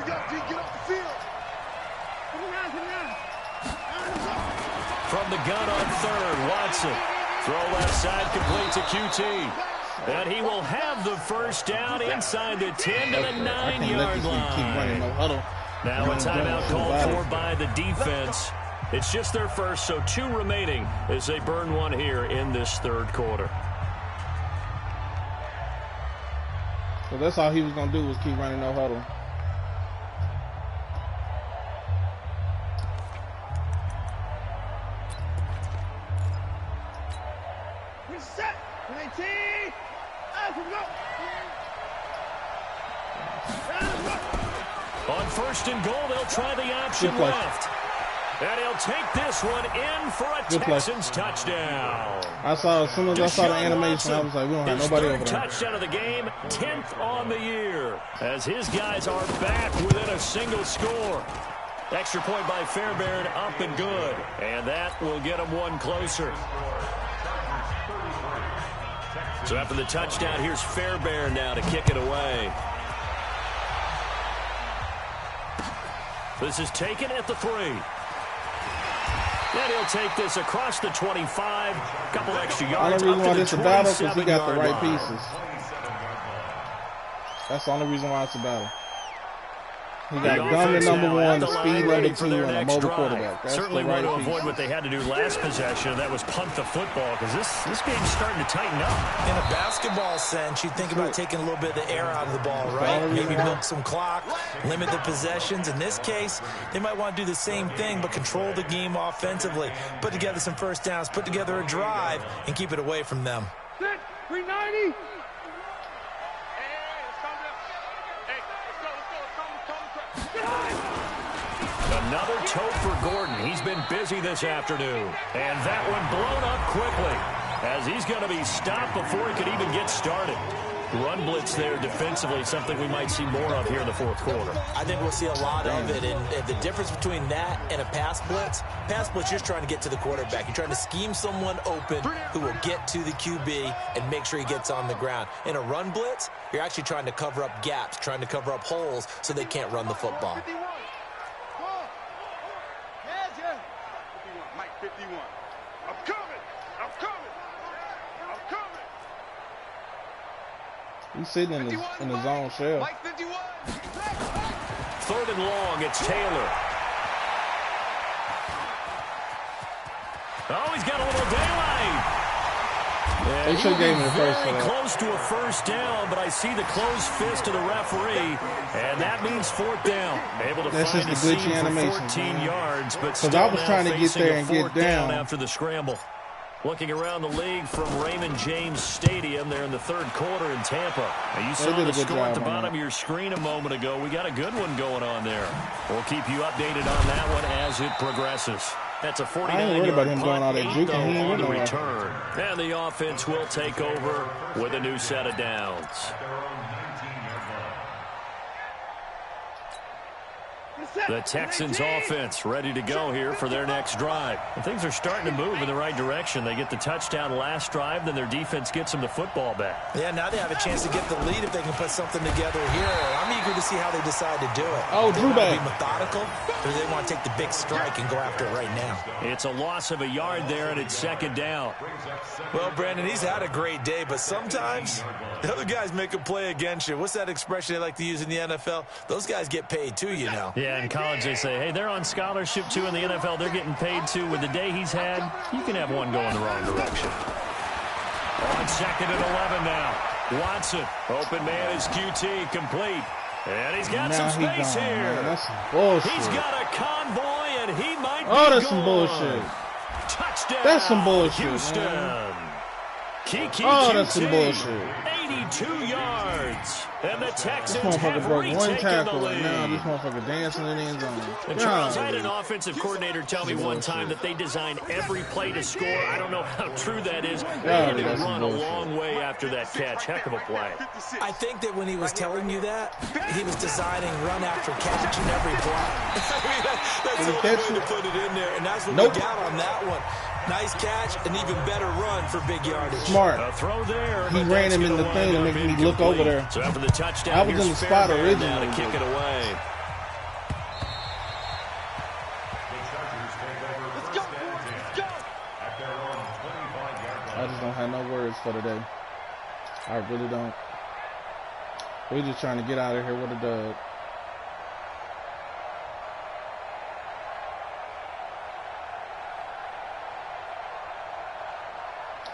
From the gun on 3rd, Watson. Throw left side complete to QT. And he will have the first down inside the 10 to the 9-yard line. Now a timeout called for by the defense. It's just their first, so 2 remaining as they burn one here in this 3rd quarter. So that's all he was going to do was keep running no huddle. Reset. 19. On 1st and goal, they'll try the option left. And he'll take this one in for a Texans touchdown. As soon as I saw the animation, I was like, we don't have nobody over there. Touchdown of the game, 10th on the year, as his guys are back within a single score. Extra point by Fairbairn, up and good. And that will get them one closer. So after the touchdown, here's Fairbairn now to kick it away. This is taken at the 3. And he'll take this across the 25. Couple extra yards. The only reason why this is a battle is because he got the right pieces. That's the only reason why it's a battle. He got gunman number 1, the speed number 2, and a mobile quarterback. That's certainly the right want to piece. avoid what they had to do last possession, and that was punt the football, because this game's starting to tighten up. In a basketball sense, you think about taking a little bit of the air out of the ball, right? Maybe milk some clock, limit the possessions. In this case, they might want to do the same thing, but control the game offensively. Put together some first downs, put together a drive, and keep it away from them. 390. Another toe for Gordon. He's been busy this afternoon. And that one blown up quickly as he's going to be stopped before he could even get started. Run blitz there defensively, something we might see more of here in the 4th quarter. I think we'll see a lot of it. And the difference between that and a pass blitz, you're trying to get to the quarterback. You're trying to scheme someone open who will get to the QB and make sure he gets on the ground. In a run blitz, you're actually trying to cover up gaps, trying to cover up holes so they can't run the football. Mike 51. I'm coming. I'm coming. I'm coming. He's sitting in his own shell. Mike 51. 3rd and long, it's Taylor. Oh, he's got a little daylight. They should have gave him the first for very that. close to a first down, but I see the closed fist of the referee, and that means fourth down. Able to That's find just a the glitchy seam for animation, 14 yards, but 'Cause still I was now trying to get facing there a and get fourth down down. after the scramble. Looking around the league from Raymond James Stadium, they're in the third quarter in Tampa. Now, you saw did a the good score at the job on bottom of that. your screen a moment ago. We got a good one going on there. We'll keep you updated on that one as it progresses. That's a 49-yard about him doing all that punt, 8 juking. He ain't on the nowhere. return. And the offense will take over with a new set of downs. The Texans offense ready to go here for their next drive. And things are starting to move in the right direction. They get the touchdown last drive, then their defense gets them the football back. Yeah, now they have a chance to get the lead if they can put something together here. I'm eager to see how they decide to do it. Oh, They Drew want to back. be methodical, or do they want to take the big strike and go after it right now? It's a loss of a yard there, and it's second down. Well, Brandon, he's had a great day, but sometimes the other guys make a play against you. What's that expression they like to use in the NFL? Those guys get paid too, you know. Yeah, in college they say, hey, they're on scholarship too. In the NFL, they're getting paid too. With the day he's had, you can have one going the wrong direction. On second and 11 now. Watson, open man is QT, complete. And he's got some space here. Man. That's some bullshit. He's got a convoy, and he might be that's some gone. bullshit. Touchdown, That's some bullshit, Houston. man. Kiki That's some QT, bullshit. 82 yards. And the This Texans motherfucker have broke one retaken the tackle, and lead. now this motherfucker dancing in the end zone. And Charles, I had God. an offensive coordinator tell me one time that they design every play to score. I don't know how true that is. They had to that's run a bullshit. long way after that catch. Heck of a play. I think that when he was telling you that, he was designing run after catch in every play. I mean, that's Did he the catch only way it? to put it in there, and that's what Nope. we got on that one. Nice catch, an even better run for big yardage. Smart. A throw there. He but ran that's him in gonna the thing to wind make up me look over incomplete. there. So after the touchdown, I was in here's the spot Fairbairn originally, now to but- kick it away. I just don't have no words for today. I really don't. We're just trying to get out of here with a dub.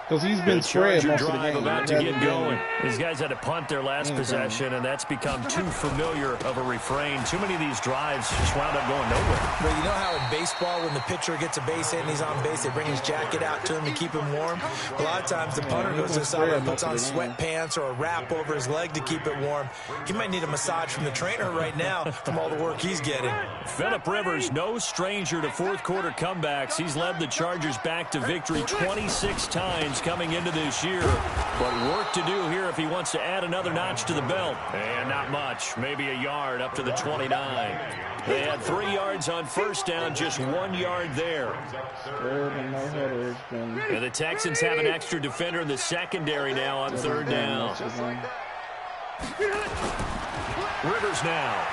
Because he's been The spread Charger most of the drive game. about to It get hasn't been- going. These guys had to punt their last Anything. possession, and that's become too familiar of a refrain. Too many of these drives just wound up going nowhere. But you know how in baseball, when the pitcher gets a base hit and he's on base, they bring his jacket out to him to keep him warm? A lot of times the punter goes to the sideline and puts on sweatpants or a wrap over his leg to keep it warm. He might need a massage from the trainer right now from all the work he's getting. Phillip Rivers, no stranger to fourth quarter comebacks. He's led the Chargers back to victory 26 times coming into this year. But work to do here if he wants to add another notch to the belt. And not much, maybe a yard up to the 29. They had 3 yards on first down, just 1 yard there. And the Texans have an extra defender in the secondary now on third down. Rivers now.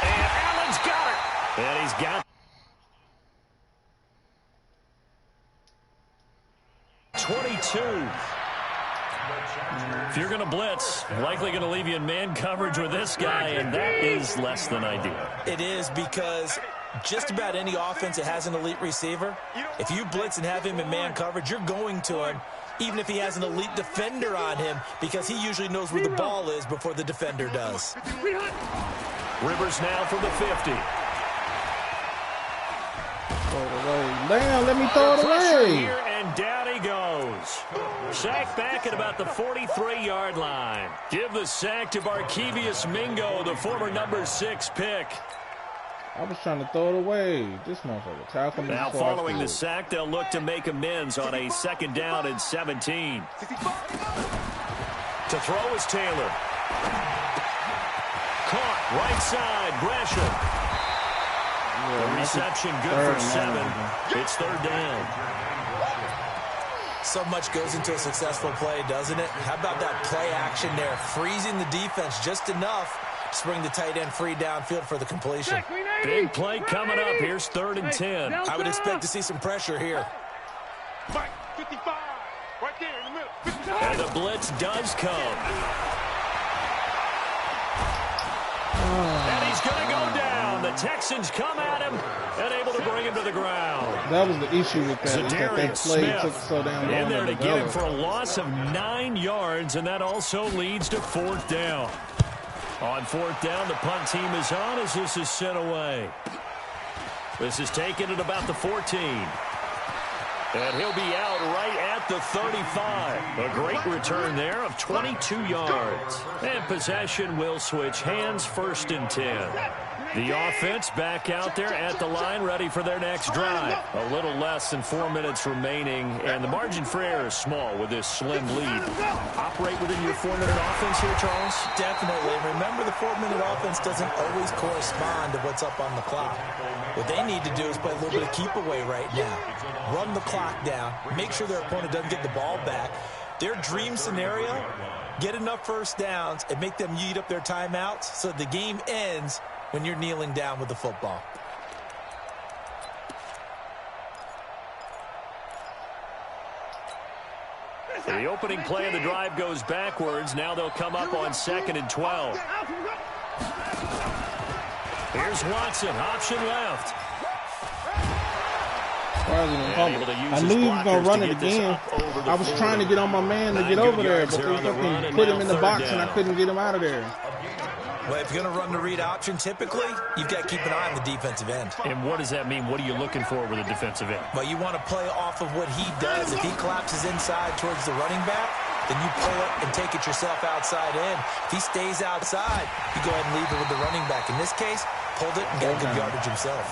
And Allen's got it. And he's got 22. If you're going to blitz, likely going to leave you in man coverage with this guy, and that is less than ideal. It is, because just about any offense that has an elite receiver, if you blitz and have him in man coverage, you're going to him, even if he has an elite defender on him, because he usually knows where the ball is before the defender does. Rivers now from the 50. Throw it away. Damn, let me throw it Pressure away. here, and down he goes. Sack back at about the 43-yard line. Give the sack to Barkevius Mingo, the former number 6 pick. I was trying to throw it away. This motherfucker tackled me. Now before I following could. the sack, they'll look to make amends on a second down and 17. To throw is Taylor. Caught right side, Gresham. The reception good for 7. It's third down. So much goes into a successful play, doesn't it? How about that play action there? Freezing the defense just enough to bring the tight end free downfield for the completion. Big play coming up. Here's third and 10. I would expect to see some pressure here. 55, right there in the middle. 55. And the blitz does come. And he's going to go down. The the Texans come at him and able to bring him to the ground. That was the issue with that. That play Smith took so damn long in there to get him develop. for a loss of 9 yards, and that also leads to 4th down. On 4th down, the punt team is on as this is sent away. This is taken at about the 14. And he'll be out right at the 35. A great return there of 22 yards. And possession will switch hands, 1st and 10. The offense back out there at the line, ready for their next drive. A little less than 4 minutes remaining, and the margin for error is small with this slim lead. Operate within your 4-minute offense here, Charles? Definitely. Remember, the 4-minute offense doesn't always correspond to what's up on the clock. What they need to do is play a little bit of keep away right now. Run the clock down. Make sure their opponent doesn't get the ball back. Their dream scenario, get enough first downs and make them eat up their timeouts so the game ends when you're kneeling down with the football. The opening play of the drive goes backwards. Now they'll come up on 2nd and 12. Here's Watson, option left. I knew he was going to run it again. I was trying to get on my man to get over there, but they fucking put him in the box and I couldn't get him out of there. Well, if you're going to run the read option, typically, you've got to keep an eye on the defensive end. And what does that mean? What are you looking for with a defensive end? Well, you want to play off of what he does. If he collapses inside towards the running back, then you pull it and take it yourself outside in. If he stays outside, you go ahead and leave it with the running back. In this case, pulled it and got good yardage himself.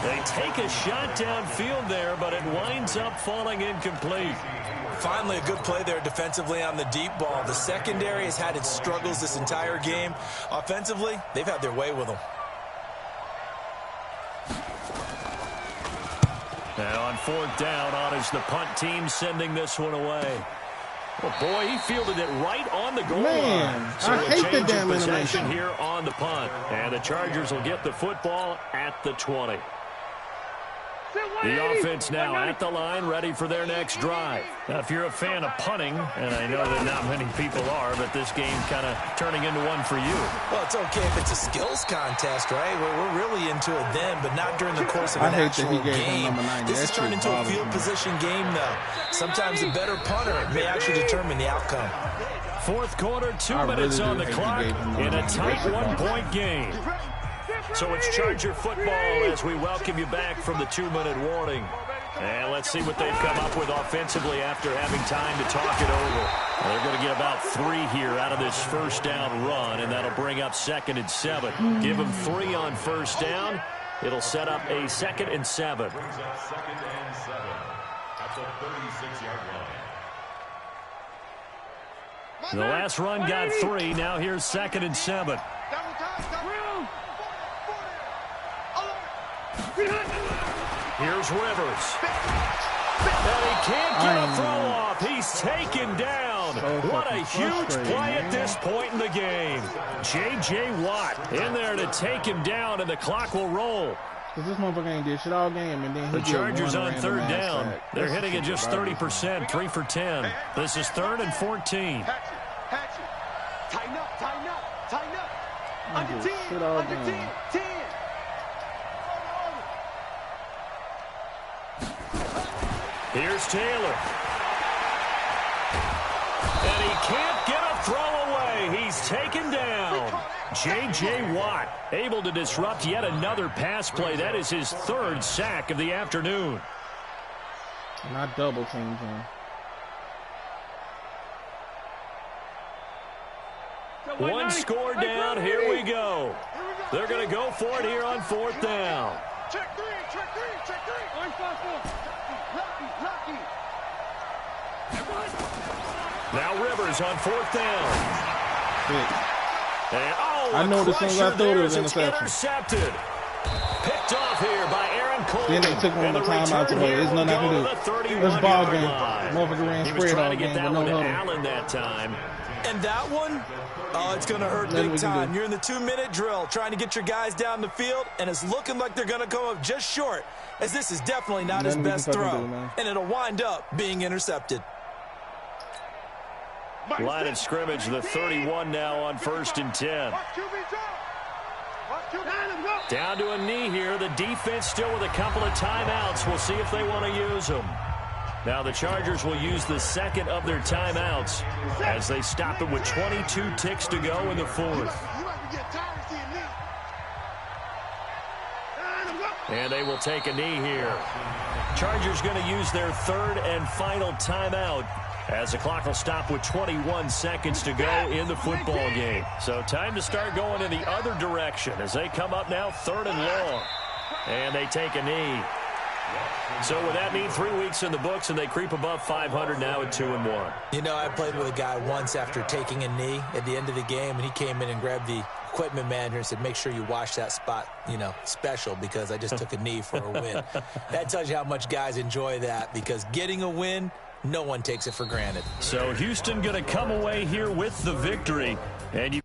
They take a shot downfield there, but it winds up falling incomplete. Finally, a good play there defensively on the deep ball. The secondary has had its struggles this entire game. Offensively, they've had their way with them. Now on 4th down, on is the punt team sending this one away. Oh boy, he fielded it right on the goal line. So I hate the damn possession animation here on the punt. And the Chargers will get the football at the 20. The offense now at the line, ready for their next drive. Now, if you're a fan of punting, and I know that not many people are, but this game kind of turning into one for you. Well, it's okay if it's a skills contest, right? We're really into it then, but not during the course of an actual game. This is turned into a field position game, though. Sometimes a better punter may actually determine the outcome. 4th quarter, 2 minutes on the clock in a tight 1-point game. So it's Charger football as we welcome you back from the 2-minute warning. And let's see what they've come up with offensively after having time to talk it over. Well, they're going to get about 3 here out of this 1st down run, and that'll bring up 2nd and 7. Give them 3 on 1st down. It'll set up a 2nd and 7. Brings up 2nd and 7 at the 36-yard line. The last run got 3. Now here's 2nd and 7. Here's Rivers. And he can't get a throw off. He's taken down. What a huge play at this point in the game. J.J. Watt in there to take him down, and the clock will roll. Because this motherfucker ain't did shit all game, and then the Chargers on 3rd down. They're hitting it just 30%, 3 for 10. This is 3rd and 14. Tighten up, tighten up, tighten up. Under 10, under 10, 10. Here's Taylor. And he can't get a throw away. He's taken down. J.J. Watt able to disrupt yet another pass play. That is his 3rd sack of the afternoon. Not double teams him. One score down. Here we go. They're going to go for it here on 4th down. Check 3, check 3, check 3. Orange 5-4. Lucky. Now Rivers on 4th down. And, I know as soon as I threw it was intercepted. Picked off here by Aaron Cole. Then they took one of the timeouts away. There's nothing I can do. This ball game. Motherfucker ran spread all game with no huddle. Allen that time. And that one, oh, it's going to hurt big time. You're in the 2-minute drill trying to get your guys down the field, and it's looking like they're going to come up just short, as this is definitely not his best throw, and it'll wind up being intercepted. Line of scrimmage, the 31 now on 1st and 10. Down to a knee here. The defense still with a couple of timeouts. We'll see if they want to use them. Now the Chargers will use the second of their timeouts as they stop it with 22 ticks to go in the fourth. And they will take a knee here. Chargers going to use their third and final timeout as the clock will stop with 21 seconds to go in the football game. So time to start going in the other direction as they come up now third and long. And they take a knee. So would that mean 3 weeks in the books and they creep above 500 now at 2-1? You know, I played with a guy once after taking a knee at the end of the game, and he came in and grabbed the equipment manager and said, make sure you wash that spot, you know, special, because I just took a knee for a win. That tells you how much guys enjoy that, because getting a win, no one takes it for granted. So Houston going to come away here with the victory. And you